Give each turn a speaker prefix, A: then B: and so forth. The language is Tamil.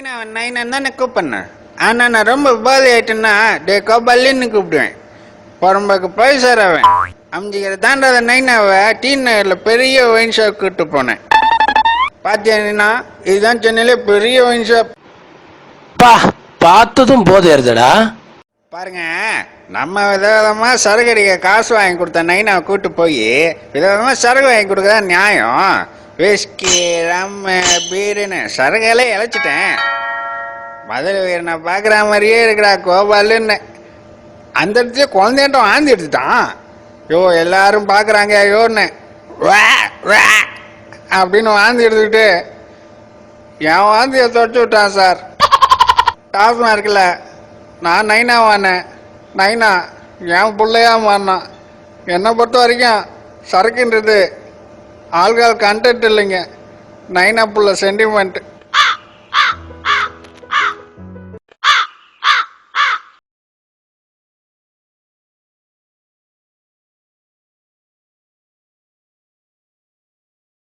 A: நைனான்னு தானே கூப்பிட்றேன். ஆனால் நான் ரொம்ப போதை ஆயிட்டேன்னா டே கோபாலின்னு கூப்பிடுவேன். புறம்போக்கு போய் சேரவேன். அம்ஜிக்கிற தாண்டாத நைனாவை டீ நகரில் பெரிய ஒயின் ஷாப் கூப்பிட்டு போனேன். பார்த்தீங்கன்னா இதுதான் சென்னையிலே பெரிய ஒயின் ஷாப்.
B: பா பார்த்ததும் போதையறதுடா.
A: பாருங்க, நம்ம விதவிதமாக சரக்கு அடிக்க காசு வாங்கி கொடுத்த நைனாவை கூப்பிட்டு போய் விதவிதமாக சரக்கு வாங்கி கொடுக்குறதா நியாயம்? விஸ்கி ரம்மு பீருன்னு சரகையிலே இழைச்சிட்டேன். மதுரை வீரனை பார்க்குற மாதிரியே இருக்கிறா கோபாலுன்னு. அந்த இடத்துல குழந்தையாட்டம் ஆந்தி எடுத்துட்டான். யோ எல்லாரும் பார்க்குறாங்க யோன்னு வா வா அப்படின்னு வாந்தி எடுத்துக்கிட்டு என் வாந்தியை தொடச்சு விட்டான் சார். டாஸ்மார்க்கில் நான் நைனா வானேன். நைனா என் பிள்ளையா மாறினான். என்னை பொறுத்த வரைக்கும் சரக்குன்றது ஆல்கால் கண்டென்ட் இல்லைங்க, நைனா புள்ள சென்டிமெண்ட்.